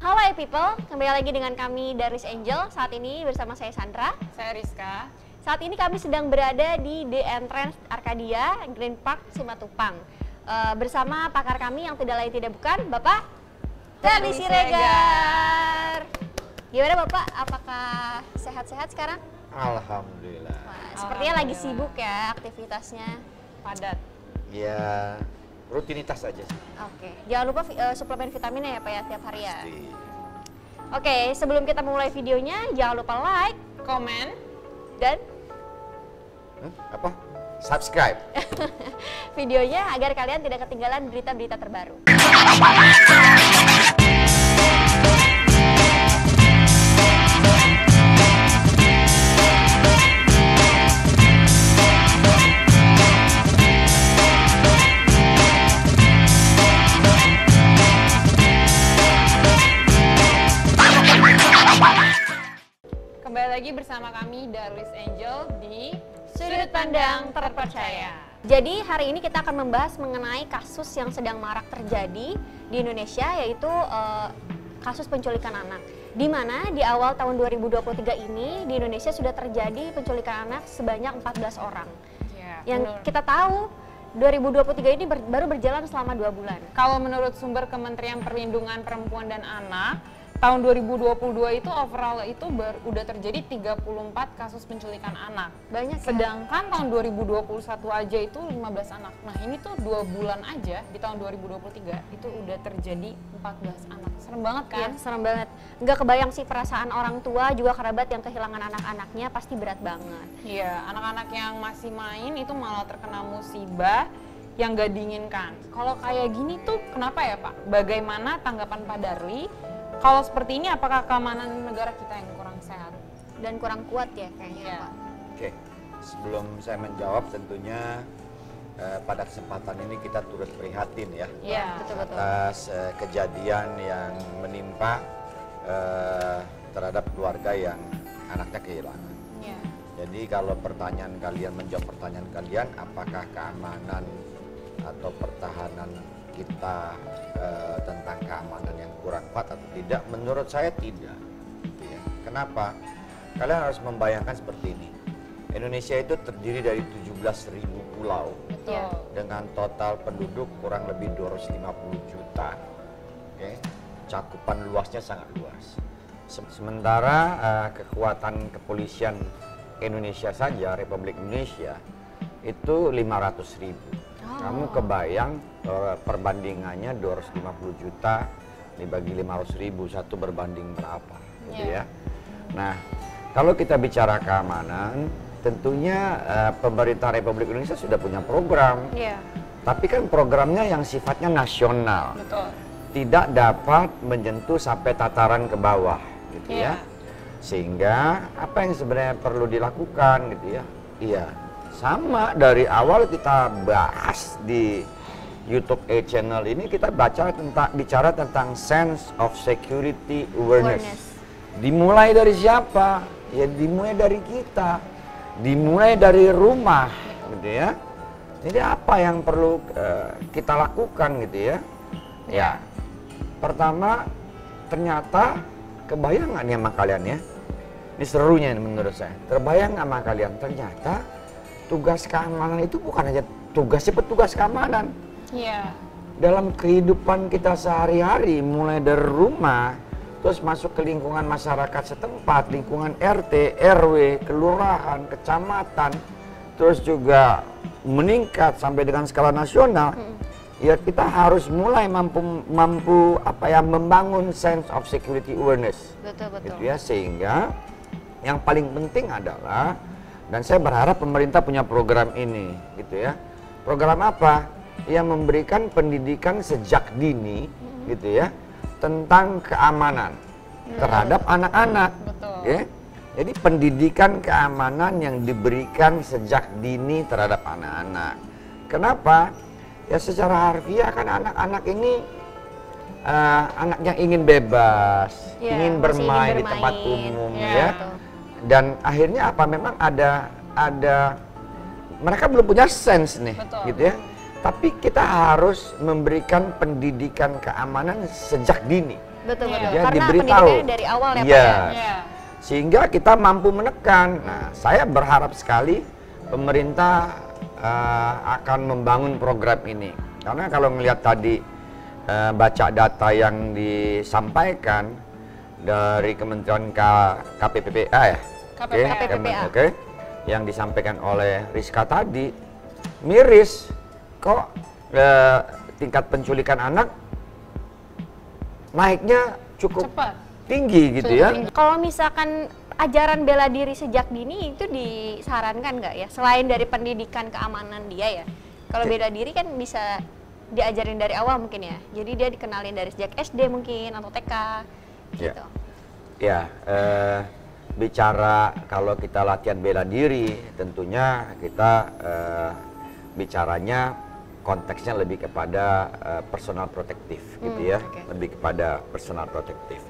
Halo people, kembali lagi dengan kami Darwis Angel. Saat ini bersama saya Sandra. Saya Rizka. Saat ini kami sedang berada di The Entrance Arcadia, Green Park, Simatupang. Bersama pakar kami yang tidak lain tidak bukan Bapak Charlie Siregar. Gimana Bapak, apakah sehat-sehat sekarang? Alhamdulillah. Wah, sepertinya lagi sibuk ya aktivitasnya. Padat. Ya, rutinitas aja sih. Oke, jangan lupa suplemen vitaminnya ya Pak ya tiap hari ya. Pasti. Oke, sebelum kita mulai videonya jangan lupa like, Komen. dan Apa? Subscribe. videonya agar kalian tidak ketinggalan berita-berita terbaru. Kembali lagi bersama kami Darwis Angel di Sudut Pandang Terpercaya. Jadi hari ini kita akan membahas mengenai kasus yang sedang marak terjadi di Indonesia, yaitu kasus penculikan anak. Di mana di awal tahun 2023 ini di Indonesia sudah terjadi penculikan anak sebanyak 14 orang. Ya, Yang kita tahu 2023 ini baru berjalan selama 2 bulan. Kalau menurut sumber Kementerian Perlindungan Perempuan dan Anak, tahun 2022 itu overall itu udah terjadi 34 kasus penculikan anak. Banyak ya? Sedangkan tahun 2021 aja itu 15 anak. Nah ini tuh 2 bulan aja di tahun 2023 itu udah terjadi 14 anak. Serem banget kan? Iya, serem banget. Nggak kebayang sih perasaan orang tua juga kerabat yang kehilangan anak-anaknya, pasti berat banget. Iya, anak-anak yang masih main itu malah terkena musibah yang gak diinginkan. Kalau kayak gini tuh kenapa ya Pak? Bagaimana tanggapan Pak Darli? Kalau seperti ini apakah keamanan negara kita yang kurang sehat? Dan kurang kuat ya kayaknya Iya. Pak. Oke, sebelum saya menjawab tentunya pada kesempatan ini kita turut prihatin ya Iya, betul-betul. atas kejadian yang menimpa terhadap keluarga yang anaknya kehilangan. Iya. Jadi kalau pertanyaan kalian, menjawab pertanyaan kalian, apakah keamanan atau pertahanan kita tentang keamanan yang kurang kuat atau tidak? Menurut saya tidak. Gitu ya. Kenapa? Kalian harus membayangkan seperti ini. Indonesia itu terdiri dari 17.000 pulau Betul. Iya. dengan total penduduk kurang lebih 250 juta. Oke, cakupan luasnya sangat luas. Sementara kekuatan kepolisian Indonesia saja, Republik Indonesia, itu 500.000. Kamu kebayang perbandingannya 250 juta dibagi 500.000, satu berbanding berapa gitu ya. Nah, kalau kita bicara keamanan, tentunya pemerintah Republik Indonesia sudah punya program. Iya. Tapi kan programnya yang sifatnya nasional. Betul. Tidak dapat menyentuh sampai tataran ke bawah gitu Iya. ya. Sehingga apa yang sebenarnya perlu dilakukan gitu ya. Iya. Sama dari awal kita bahas di YouTube channel ini, kita bicara tentang sense of security awareness. Dimulai dari siapa? Ya dimulai dari kita. Dimulai dari rumah gitu ya. Jadi apa yang perlu kita lakukan gitu ya? Ya. Pertama, ternyata kebayang nggak nih sama kalian ya? Ini serunya menurut saya. Terbayang nggak sama kalian? Ternyata tugas keamanan itu bukan hanya tugasnya petugas keamanan. Iya. Dalam kehidupan kita sehari-hari, mulai dari rumah, terus masuk ke lingkungan masyarakat setempat, lingkungan RT, RW, kelurahan, kecamatan, terus juga meningkat sampai dengan skala nasional. Ya kita harus mulai mampu membangun sense of security awareness. Betul. Gitu ya, sehingga yang paling penting adalah, dan saya berharap pemerintah punya program ini gitu ya. Program apa? Yang memberikan pendidikan sejak dini gitu ya tentang keamanan terhadap anak-anak. Betul. Ya. Jadi pendidikan keamanan yang diberikan sejak dini terhadap anak-anak. Kenapa? Ya secara harfiah kan anak-anak ini anak yang ingin bebas, Ya, ingin masih bermain ingin di tempat bermain. umum Ya, ya. betul. Dan akhirnya apa? Memang ada mereka belum punya sense nih, Betul. gitu ya. Tapi kita harus memberikan pendidikan keamanan sejak dini. Betul Iya. betul. Dia Karena diberitahu. pendidikannya dari awal ya Pak Iya. ya. Iya. Sehingga kita mampu menekan. Nah, saya berharap sekali pemerintah akan membangun program ini. Karena kalau melihat tadi baca data yang disampaikan dari Kementerian KPPPA ya, KPPA. Oke, yang disampaikan oleh Rizka tadi, miris kok tingkat penculikan anak naiknya cukup Cepat. tinggi gitu ya. Kalau misalkan ajaran bela diri sejak dini itu disarankan nggak ya? Selain dari pendidikan keamanan dia ya. Kalau bela diri kan bisa diajarin dari awal mungkin ya. Jadi dia dikenalin dari sejak SD mungkin atau TK gitu. Ya, bicara kalau kita latihan bela diri, tentunya kita bicaranya konteksnya lebih kepada personal protektif gitu ya, lebih kepada personal protektif.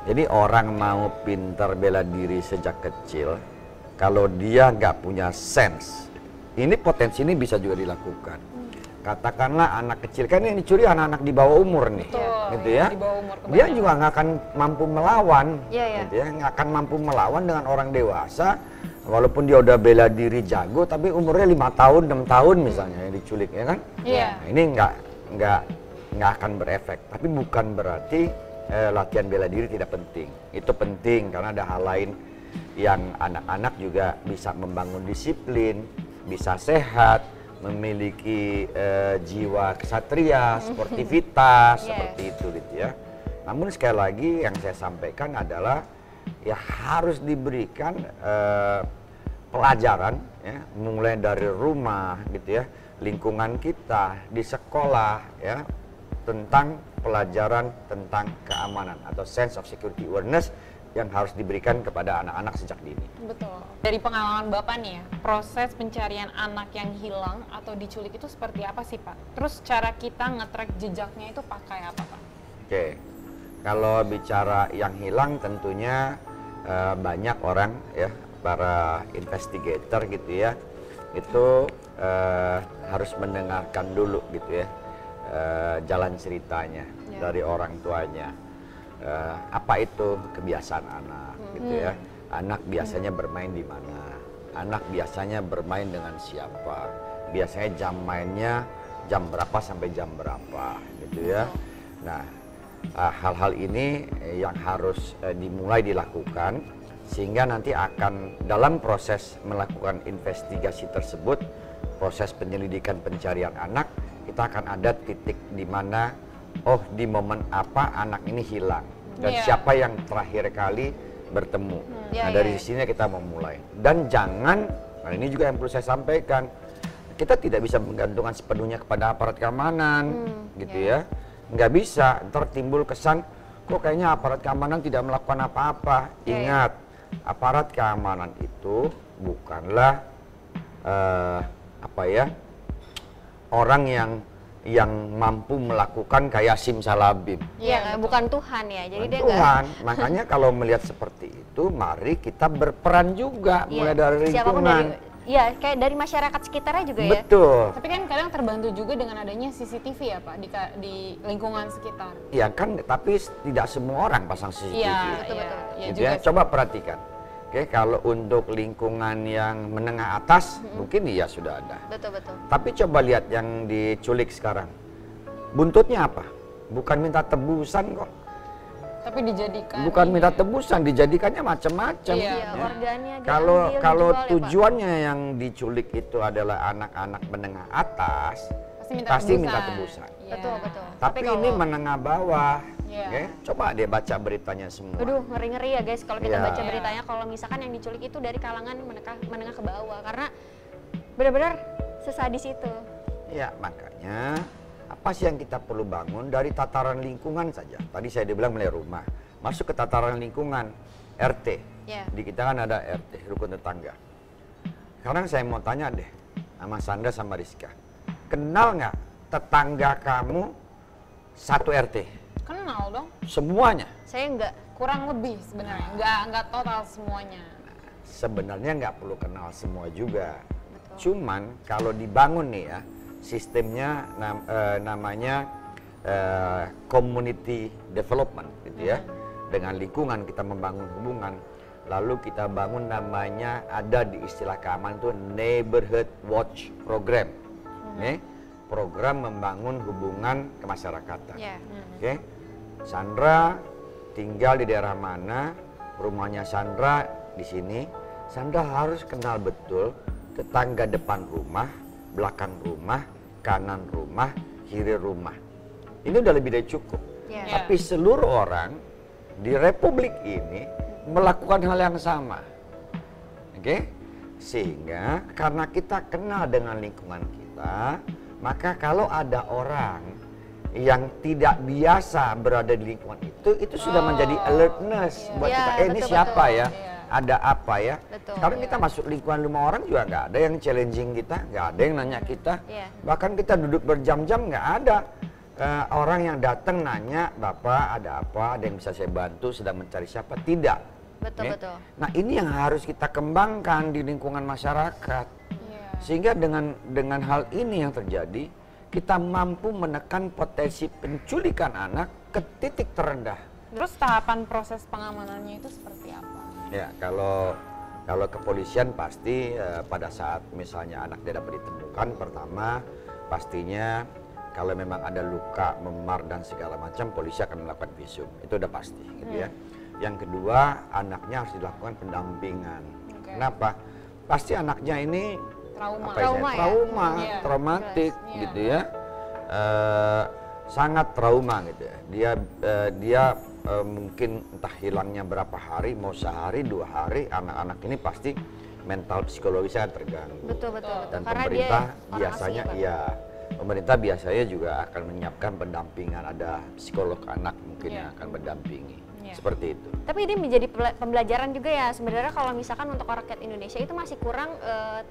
Jadi orang mau pintar bela diri sejak kecil, kalau dia nggak punya sense, ini potensi ini bisa juga dilakukan. Katakanlah anak kecil, kan yang dicuri anak-anak di bawah umur nih, gitu ya. Di bawah umur Dia juga nggak akan mampu melawan, Iya. gitu ya, nggak akan mampu melawan dengan orang dewasa, walaupun dia udah bela diri jago, tapi umurnya 5 tahun, 6 tahun misalnya yang diculik, ya kan? Iya. Nah, ini nggak akan berefek, tapi bukan berarti latihan bela diri tidak penting. Itu penting karena ada hal lain yang anak-anak juga bisa membangun disiplin, bisa sehat, memiliki jiwa kesatria, sportivitas, seperti itu gitu ya. Namun sekali lagi yang saya sampaikan adalah ya harus diberikan pelajaran ya, mulai dari rumah gitu ya, lingkungan kita, di sekolah ya, tentang pelajaran tentang keamanan atau sense of security awareness yang harus diberikan kepada anak-anak sejak dini. Betul. Dari pengalaman Bapak nih ya, proses pencarian anak yang hilang atau diculik itu seperti apa sih Pak? Terus cara kita nge-track jejaknya itu pakai apa Pak? Oke, kalau bicara yang hilang tentunya banyak orang ya, para investigator gitu ya, itu harus mendengarkan dulu gitu ya, jalan ceritanya dari orang tuanya. Apa itu kebiasaan anak gitu ya. Anak biasanya bermain di mana, anak biasanya bermain dengan siapa, biasanya jam mainnya jam berapa sampai jam berapa gitu ya. Nah, hal-hal ini yang harus dimulai dilakukan sehingga nanti akan dalam proses melakukan investigasi tersebut, proses penyelidikan pencarian anak, kita akan ada titik di mana oh di momen apa anak ini hilang dan siapa yang terakhir kali bertemu. Nah dari sini kita memulai. Dan jangan, nah ini juga yang perlu saya sampaikan, kita tidak bisa menggantungkan sepenuhnya kepada aparat keamanan, gitu ya. Nggak bisa, ntar timbul kesan kok kayaknya aparat keamanan tidak melakukan apa-apa. Ingat, aparat keamanan itu bukanlah orang yang mampu melakukan kayak simsalabim. Iya, bukan Tuhan ya. Jadi dia Tuhan, makanya kalau melihat seperti itu, mari kita berperan juga, mulai dari siapapun lingkungan. Iya, kayak dari masyarakat sekitarnya juga ya. Betul. Tapi kan kadang terbantu juga dengan adanya CCTV ya Pak di lingkungan sekitar. Iya kan, tapi tidak semua orang pasang CCTV. Iya, betul. Iya Gitu juga. ya. Coba perhatikan. Oke, kalau untuk lingkungan yang menengah atas, mungkin iya sudah ada. Betul. Tapi coba lihat yang diculik sekarang. Buntutnya apa? Bukan minta tebusan kok. Tapi dijadikan. Bukan minta tebusan, dijadikannya macam-macam. Iya, Iya, organnya Kalau diambil, dijual ya, Pak. tujuannya yang diculik itu adalah anak-anak menengah atas, pasti minta tebusan. Iya. Betul. Tapi ini menengah bawah. Iya. Oke, coba deh baca beritanya semua. Aduh, ngeri-ngeri ya guys kalau kita Iya. baca beritanya, kalau misalkan yang diculik itu dari kalangan menengah ke bawah, karena benar-benar sesadis itu. Ya, makanya apa sih yang kita perlu bangun dari tataran lingkungan saja. Tadi saya dibilang mulai rumah, masuk ke tataran lingkungan, RT. Iya. Di kita kan ada RT, rukun tetangga. Sekarang saya mau tanya deh, sama Sandra sama Rizka. Kenal nggak tetangga kamu satu RT? Kenal dong. Semuanya? Saya enggak. Kurang lebih sebenarnya. Nggak total semuanya. Sebenarnya nggak perlu kenal semua juga. Cuman kalau dibangun nih ya, sistemnya namanya community development gitu ya. Dengan lingkungan kita membangun hubungan. Lalu kita bangun namanya, ada di istilah keamanan itu neighborhood watch program. Oke? Program membangun hubungan kemasyarakatan. Oke? Sandra tinggal di daerah mana, rumahnya Sandra di sini. Sandra harus kenal betul tetangga depan rumah, belakang rumah, kanan rumah, kiri rumah. Ini udah lebih dari cukup. Tapi seluruh orang di Republik ini melakukan hal yang sama. Oke? Sehingga karena kita kenal dengan lingkungan kita, maka kalau ada orang yang tidak biasa berada di lingkungan itu sudah menjadi alertness buat kita. Ini betul, siapa betul. ya? Ada apa ya? Betul. Sekarang kita masuk lingkungan rumah orang juga nggak ada yang challenging kita, nggak ada yang nanya kita. Bahkan kita duduk berjam-jam nggak ada orang yang datang nanya, Bapak ada apa? Ada yang bisa saya bantu? Sedang mencari siapa? Tidak. Betul, betul. Nah ini yang harus kita kembangkan di lingkungan masyarakat. Sehingga dengan hal ini yang terjadi, kita mampu menekan potensi penculikan anak ke titik terendah. Terus tahapan proses pengamanannya itu seperti apa? Ya, kalau kepolisian pasti pada saat misalnya anak tidak dapat ditemukan, pertama pastinya kalau memang ada luka, memar dan segala macam, polisi akan melakukan visum. Itu udah pasti, gitu ya. Yang kedua, anaknya harus dilakukan pendampingan. Kenapa? Pasti anaknya ini traumatik, gitu ya. Sangat trauma gitu ya. Dia mungkin entah hilangnya berapa hari, mau sehari, 2 hari, anak-anak ini pasti mental psikologisnya terganggu. Betul. Dan Karena pemerintah dia biasanya pemerintah biasanya juga akan menyiapkan pendampingan, ada psikolog anak mungkin yang akan mendampingi. Seperti itu. Tapi ini menjadi pembelajaran juga ya sebenarnya kalau misalkan untuk rakyat Indonesia itu masih kurang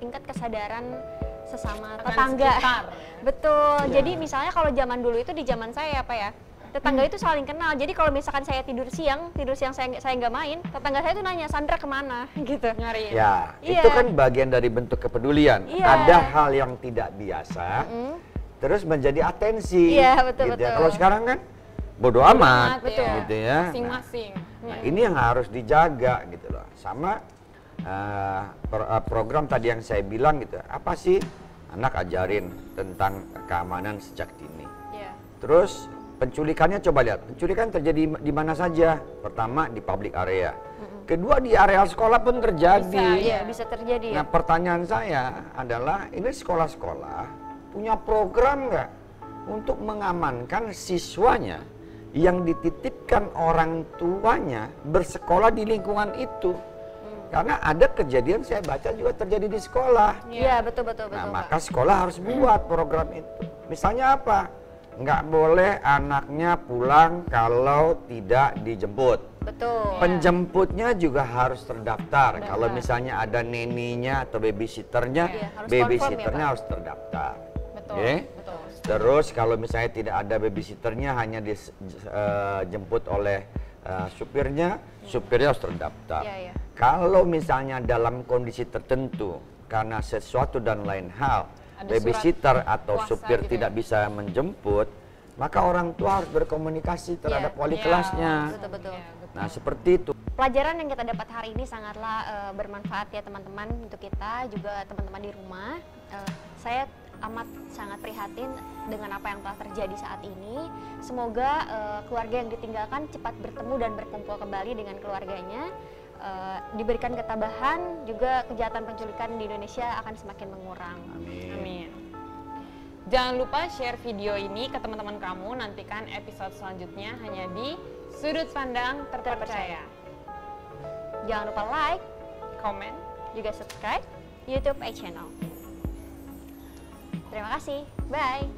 tingkat kesadaran sesama tetangga. Betul. Jadi misalnya kalau zaman dulu itu di zaman saya ya, tetangga itu saling kenal. Jadi kalau misalkan saya tidur siang saya nggak main, tetangga saya tuh nanya Sandra kemana gitu. Nyari. Ya, itu kan bagian dari bentuk kepedulian. Ada hal yang tidak biasa, terus menjadi atensi. Iya, betul. Kalau sekarang kan bodo amat, gitu ya. Masing-masing. Nah, ini yang harus dijaga gitu loh. Sama program tadi yang saya bilang gitu. Apa sih anak ajarin tentang keamanan sejak dini. Terus penculikannya coba lihat. Penculikan terjadi di mana saja. Pertama di public area. Kedua di area sekolah pun terjadi. Bisa terjadi. Nah, pertanyaan saya adalah ini sekolah-sekolah punya program nggak untuk mengamankan siswanya yang dititipkan orang tuanya bersekolah di lingkungan itu. Karena ada kejadian saya baca juga terjadi di sekolah. Iya, betul. Nah, maka sekolah harus buat program itu. Misalnya apa? Nggak boleh anaknya pulang kalau tidak dijemput. Betul. Penjemputnya juga harus terdaftar. Kalau misalnya ada neninya atau babysitternya, harus terdaftar. Betul. Terus kalau misalnya tidak ada babysitternya, hanya dijemput oleh supirnya harus terdaftar. Kalau misalnya dalam kondisi tertentu karena sesuatu dan lain hal, babysitter atau supir tidak bisa menjemput, maka orang tua harus berkomunikasi terhadap wali kelasnya. Betul. Nah, seperti itu. Pelajaran yang kita dapat hari ini sangatlah bermanfaat ya teman-teman, untuk kita juga teman-teman di rumah. Saya sangat prihatin dengan apa yang telah terjadi saat ini. Semoga keluarga yang ditinggalkan cepat bertemu dan berkumpul kembali dengan keluarganya. Diberikan ketabahan, juga kejahatan penculikan di Indonesia akan semakin mengurang. Amin. Jangan lupa share video ini ke teman-teman kamu. Nantikan episode selanjutnya hanya di Sudut Pandang Terpercaya. Jangan lupa like, komen, juga subscribe YouTube channel. Terima kasih. Bye.